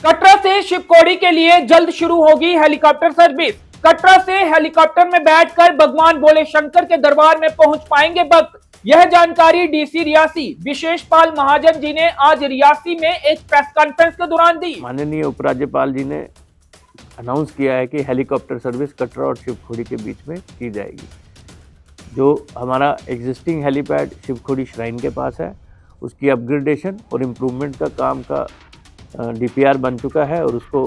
कटरा से शिवकोड़ी के लिए जल्द शुरू होगी हेलीकॉप्टर सर्विस। कटरा से हेलीकॉप्टर में बैठकर भगवान भोले शंकर के दरबार में पहुंच पाएंगे भक्त। यह जानकारी डीसी रियासी विशेष पाल महाजन जी ने आज रियासी में एक प्रेस कॉन्फ्रेंस के दौरान दी। माननीय उपराज्यपाल जी ने अनाउंस किया है कि हेलीकॉप्टर सर्विस कटरा और शिवखोड़ी के बीच में की जाएगी। जो हमारा एग्जिस्टिंग हेलीपैड शिवखोड़ी श्राइन के पास है, उसकी अपग्रेडेशन और इम्प्रूवमेंट का काम का डीपीआर बन चुका है और उसको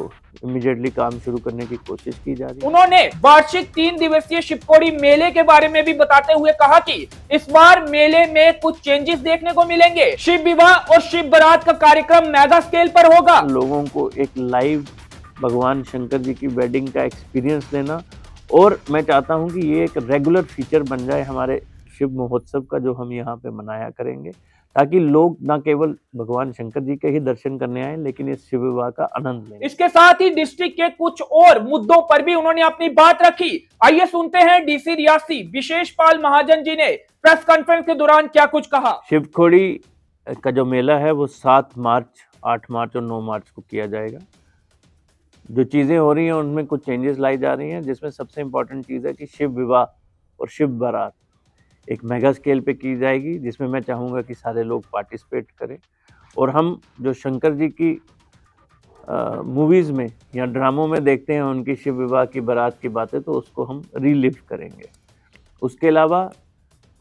इमीडिएटली काम शुरू करने की कोशिश की जा रही है। उन्होंने वार्षिक 3 दिवसीय शिवकोड़ी मेले के बारे में भी बताते हुए कहा कि इस बार मेले में कुछ चेंजेस देखने को मिलेंगे। शिव विवाह और शिव बारात का कार्यक्रम मेगा स्केल पर होगा। लोगों को एक लाइव भगवान शंकर जी की वेडिंग का एक्सपीरियंस लेना, और मैं चाहता हूं कि ये एक रेगुलर फीचर बन जाए हमारे शिव महोत्सव का, जो हम यहाँ पे मनाया करेंगे, ताकि लोग न केवल भगवान शंकर जी के ही दर्शन करने आए, लेकिन इस शिव विवाह का आनंद लें। इसके साथ ही डिस्ट्रिक्ट के कुछ और मुद्दों पर भी उन्होंने अपनी बात रखी। आइए सुनते हैं डीसी रियासी विशेष पाल महाजन जी ने प्रेस कॉन्फ्रेंस के दौरान क्या कुछ कहा। शिवखोड़ी का जो मेला है वो 7 मार्च, 8 मार्च और 9 मार्च को किया जाएगा। जो चीज़ें हो रही हैं उनमें कुछ चेंजेस लाई जा रही हैं, जिसमें सबसे इम्पोर्टेंट चीज़ है कि शिव विवाह और शिव बारात एक मेगा स्केल पे की जाएगी, जिसमें मैं चाहूँगा कि सारे लोग पार्टिसिपेट करें। और हम जो शंकर जी की मूवीज़ में या ड्रामों में देखते हैं उनकी शिव विवाह की बारात की बातें, तो उसको हम रीलिव करेंगे। उसके अलावा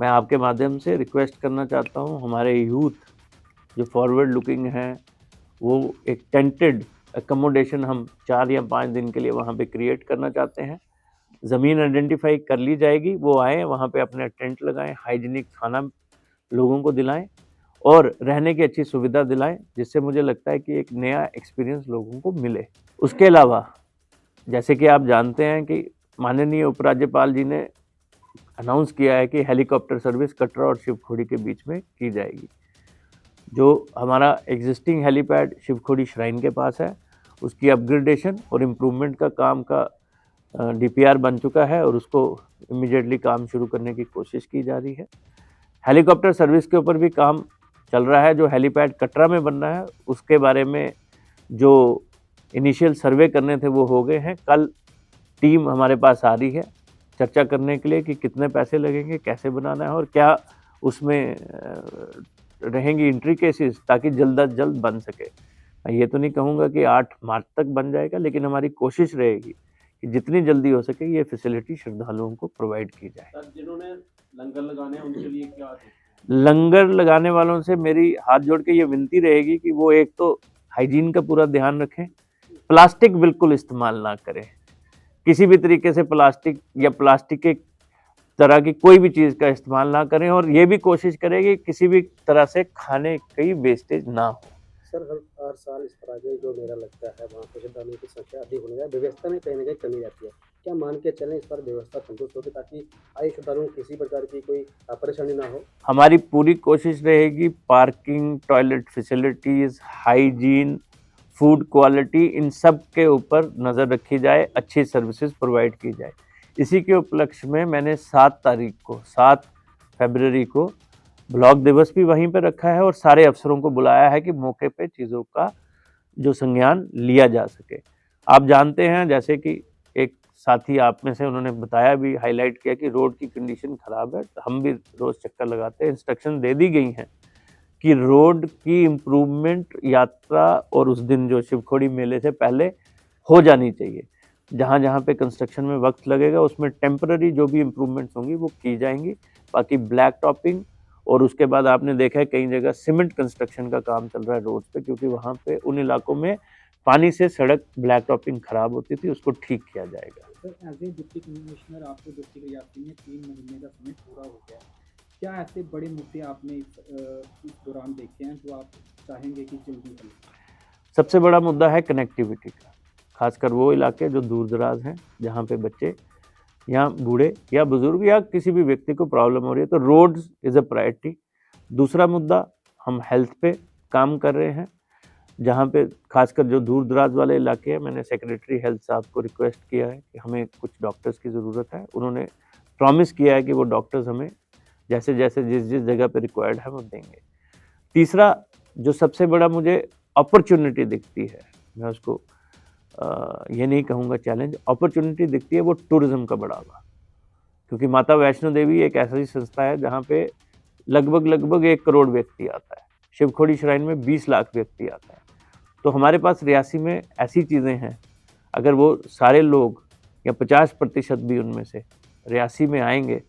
मैं आपके माध्यम से रिक्वेस्ट करना चाहता हूँ, हमारे यूथ जो फॉरवर्ड लुकिंग हैं, वो एक टेंटेड एकोमोडेशन हम 4 या 5 दिन के लिए वहाँ पे क्रिएट करना चाहते हैं। ज़मीन आइडेंटिफाई कर ली जाएगी, वो आए वहाँ पे अपने टेंट लगाएं, हाइजीनिक खाना लोगों को दिलाएं और रहने की अच्छी सुविधा दिलाएं, जिससे मुझे लगता है कि एक नया एक्सपीरियंस लोगों को मिले। उसके अलावा जैसे कि आप जानते हैं कि माननीय उपराज्यपाल जी ने अनाउंस किया है कि हेलीकॉप्टर सर्विस कटरा और शिवखोड़ी के बीच में की जाएगी। जो हमारा एग्जिस्टिंग हेलीपैड शिवखोड़ी श्राइन के पास है, उसकी अपग्रेडेशन और इम्प्रूवमेंट का काम का डीपीआर बन चुका है और उसको इमीडिएटली काम शुरू करने की कोशिश की जा रही है। हेलीकॉप्टर सर्विस के ऊपर भी काम चल रहा है। जो हेलीपैड कटरा में बन रहा है उसके बारे में जो इनिशियल सर्वे करने थे वो हो गए हैं। कल टीम हमारे पास आ रही है चर्चा करने के लिए कि कितने पैसे लगेंगे, कैसे बनाना है और क्या उसमें रहेंगी इंट्रिकेसीज, ताकि जल्द अज जल्द बन सके। मैं ये तो नहीं कहूँगा कि 8 मार्च तक बन जाएगा, लेकिन हमारी कोशिश रहेगी कि जितनी जल्दी हो सके ये फैसिलिटी श्रद्धालुओं को प्रोवाइड की जाए। सर, जिन्होंने लंगर लगाने हैं उनके लिए क्या है? लंगर लगाने वालों से मेरी हाथ जोड़ के ये विनती रहेगी कि वो एक तो हाइजीन का पूरा ध्यान रखें, प्लास्टिक बिल्कुल इस्तेमाल ना करें, किसी भी तरीके से प्लास्टिक या प्लास्टिक के तरह की कोई भी चीज़ का इस्तेमाल ना करें, और ये भी कोशिश करें कि किसी भी तरह से खाने की वेस्टेज ना हो। सर, हर साल इस तरह के जो मेला लगता है वहाँ पर श्रद्धालुओं की संख्या अधिक होने का व्यवस्था में कहीं ना कहीं कमी रहती है। क्या मान के चलें इस पर व्यवस्था संतुष्ट होगी, ताकि आए श्रद्धालुओं को किसी प्रकार की कोई परेशानी ना हो? हमारी पूरी कोशिश रहेगी parking, toilet facilities, hygiene, food quality, इन सब के ऊपर नज़र रखी जाए, अच्छी सर्विसेज प्रोवाइड की जाए। इसी के उपलक्ष्य में मैंने 7 फरवरी को ब्लॉक दिवस भी वहीं पर रखा है और सारे अफसरों को बुलाया है कि मौके पे चीज़ों का जो संज्ञान लिया जा सके। आप जानते हैं, जैसे कि एक साथी आप में से उन्होंने बताया भी, हाईलाइट किया कि रोड की कंडीशन ख़राब है, तो हम भी रोज़ चक्कर लगाते हैं। इंस्ट्रक्शन दे दी गई हैं कि रोड की इम्प्रूवमेंट यात्रा और उस दिन जो शिवखोड़ी मेले से पहले हो जानी चाहिए। जहाँ जहाँ पे कंस्ट्रक्शन में वक्त लगेगा उसमें टेम्पररी जो भी इम्प्रूवमेंट्स होंगी वो की जाएंगी। बाकी ब्लैक टॉपिंग, और उसके बाद आपने देखा है कई जगह सीमेंट कंस्ट्रक्शन का काम चल रहा है रोड पे, क्योंकि वहाँ पे उन इलाकों में पानी से सड़क ब्लैक टॉपिंग खराब होती थी, उसको ठीक किया जाएगा। Sir, as a deputy commissioner आपको डिस्ट्रिक्ट रियासी में 3 महीने का समय पूरा हो गया है। क्या ऐसे बड़े मुद्दे आपने इस दौरान देखे हैं जो आप चाहेंगे कि जल्दी हल? सबसे बड़ा मुद्दा है कनेक्टिविटी का, खासकर वो इलाके जो दूर दराज हैं, जहाँ पे बच्चे या बूढ़े या बुजुर्ग या किसी भी व्यक्ति को प्रॉब्लम हो रही है, तो रोड्स इज़ अ प्रायोरिटी। दूसरा मुद्दा, हम हेल्थ पे काम कर रहे हैं, जहाँ पे खासकर जो दूर दराज वाले इलाके हैं, मैंने सेक्रेटरी हेल्थ साहब को रिक्वेस्ट किया है कि हमें कुछ डॉक्टर्स की ज़रूरत है। उन्होंने प्रॉमिस किया है कि वो डॉक्टर्स हमें जैसे जैसे जिस जिस जगह पे रिक्वायर्ड है वो देंगे। तीसरा, जो सबसे बड़ा मुझे अपॉर्चुनिटी दिखती है मैं उसको ये नहीं कहूँगा चैलेंज, अपॉर्चुनिटी दिखती है वो टूरिज़्म का बढ़ावा। क्योंकि माता वैष्णो देवी एक ऐसी संस्था है जहाँ पे लगभग 1 करोड़ व्यक्ति आता है। शिवखोड़ी श्राइन में 20 लाख व्यक्ति आता है। तो हमारे पास रियासी में ऐसी चीज़ें हैं, अगर वो सारे लोग या 50% भी उनमें से रियासी में आएंगे,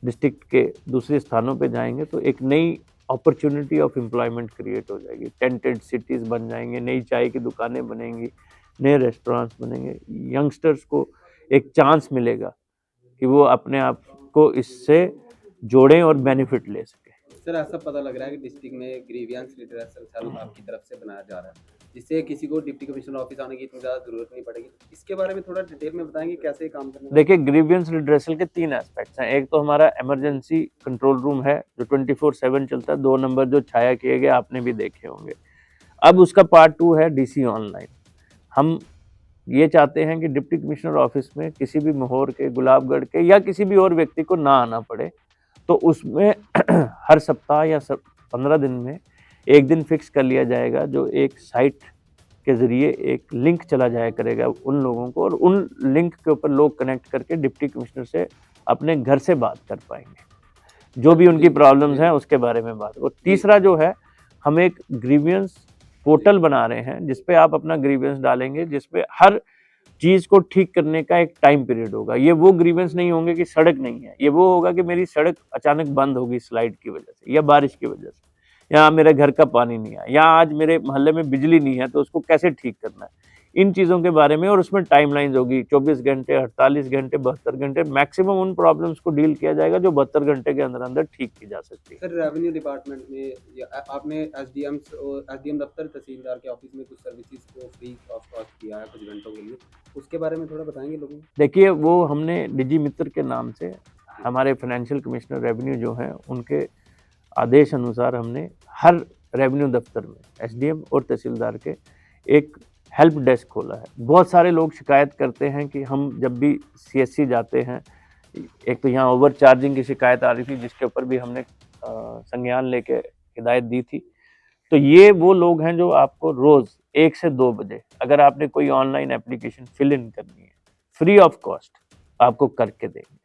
डिस्ट्रिक्ट के दूसरे स्थानों पे जाएंगे, तो एक नई अपॉर्चुनिटी ऑफ एम्प्लॉयमेंट क्रिएट हो जाएगी। टेंटेड सिटीज़ बन जाएंगे, नई चाय की दुकानें बनेंगी, नए रेस्टोरेंट्स बनेंगे। यंगस्टर्स को एक चांस मिलेगा कि वो अपने आप को इससे जोड़ें और बेनिफिट ले सकें। सर ऐसा पता लग रहा है कि डिस्ट्रिक्ट में ग्रीवियंस रिड्रेसल सेल आपकी तरफ से बनाया जा रहा है, जिससे किसी को डिप्टी कमिश्नर ऑफिस आने की इतनी ज़्यादा ज़रूरत नहीं पड़ेगी। इसके बारे में थोड़ा डिटेल में बताएंगे कैसे ये काम करना है? देखिए, ग्रीवियंस रिड्रेसल के 3 एस्पेक्ट्स हैं। एक तो हमारा इमरजेंसी कंट्रोल रूम है जो 24/7 चलता है। 2 नंबर जो छाया किए गए आपने भी देखे होंगे। अब उसका पार्ट 2 है डीसी ऑनलाइन। हम ये चाहते हैं कि डिप्टी कमिश्नर ऑफिस में किसी भी मोहर के, गुलाबगढ़ के या किसी भी और व्यक्ति को ना आना पड़े। तो उसमें हर सप्ताह या 15 दिन में 1 दिन फिक्स कर लिया जाएगा, जो एक साइट के ज़रिए एक लिंक चला जाया करेगा उन लोगों को, और उन लिंक के ऊपर लोग कनेक्ट करके डिप्टी कमिश्नर से अपने घर से बात कर पाएंगे, जो भी उनकी प्रॉब्लम्स हैं उसके बारे में बात। और तीसरा जो है, हम एक ग्रीवियंस पोर्टल बना रहे हैं जिस पे आप अपना ग्रीवियंस डालेंगे, जिस पे हर चीज़ को ठीक करने का एक टाइम पीरियड होगा। ये वो ग्रीवेंस नहीं होंगे कि सड़क नहीं है, ये वो होगा कि मेरी सड़क अचानक बंद होगी स्लाइड की वजह से या बारिश की वजह से, या मेरे घर का पानी नहीं आया, या आज मेरे मोहल्ले में बिजली नहीं है तो उसको कैसे ठीक करना है, इन चीज़ों के बारे में। और उसमें टाइमलाइंस होगी, 24 घंटे, 48 घंटे, 72 घंटे, मैक्सिमम उन प्रॉब्लम्स को डील किया जाएगा जो 72 घंटे के अंदर अंदर ठीक की जा सकती है। सर रेवेन्यू डिपार्टमेंट में आपने एसडीएम दफ्तर, तहसीलदार के ऑफिस में कुछ सर्विसेज को फ्री ऑफ कॉस्ट किया है कुछ घंटों के लिए, उसके बारे में थोड़ा बताएंगे लोगों को? देखिए, वो हमने डिजी मित्र के नाम से हमारे फाइनेंशियल कमिश्नर रेवेन्यू जो हैं उनके आदेश अनुसार हमने हर रेवेन्यू दफ्तर में एसडीएम और तहसीलदार के एक हेल्प डेस्क खोला है। बहुत सारे लोग शिकायत करते हैं कि हम जब भी सीएससी जाते हैं, एक तो यहाँ ओवर चार्जिंग की शिकायत आ रही थी जिसके ऊपर भी हमने संज्ञान लेके हिदायत दी थी। तो ये वो लोग हैं जो आपको रोज़ 1 से 2 बजे अगर आपने कोई ऑनलाइन एप्लीकेशन फिल इन करनी है, फ्री ऑफ कॉस्ट आपको करके देंगे।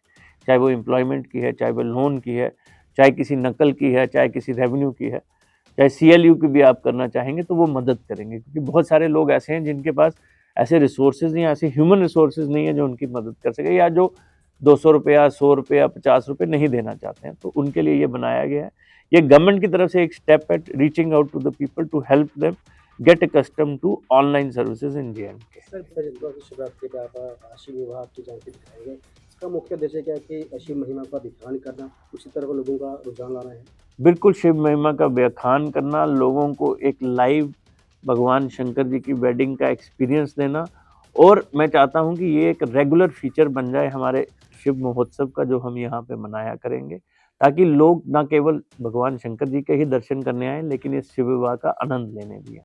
चाहे वो एम्प्लॉयमेंट की है, चाहे वो लोन की है, चाहे किसी नकल की है, चाहे किसी रेवेन्यू की है, चाहे सीएलयू की भी आप करना चाहेंगे तो वो मदद करेंगे। क्योंकि बहुत सारे लोग ऐसे हैं जिनके पास ऐसे रिसोर्सेज नहीं, ऐसे ह्यूमन रिसोर्सेज नहीं है जो उनकी मदद कर सके, या जो 200 रुपया, 100 रुपया, 50 रुपये नहीं देना चाहते हैं। तो उनके लिए ये बनाया गया है। ये गवर्नमेंट की तरफ से एक step at reaching out to the people to help them get accustom to online services in JNK। Sir Shivratri पे आप अश्विन विवाह की जानकारी दिखाएंगे, इसका मुख्य उद्देश्य क्या है कि अश्विन महिमा का दिखान करना, उसी तरह लोगों का रुझान लाना है? बिल्कुल, शिव महिमा का व्याख्यान करना, लोगों को एक लाइव भगवान शंकर जी की वेडिंग का एक्सपीरियंस देना, और मैं चाहता हूं कि ये एक रेगुलर फीचर बन जाए हमारे शिव महोत्सव का जो हम यहाँ पे मनाया करेंगे, ताकि लोग ना केवल भगवान शंकर जी के ही दर्शन करने आए लेकिन इस शिव विवाह का आनंद लेने भी आए।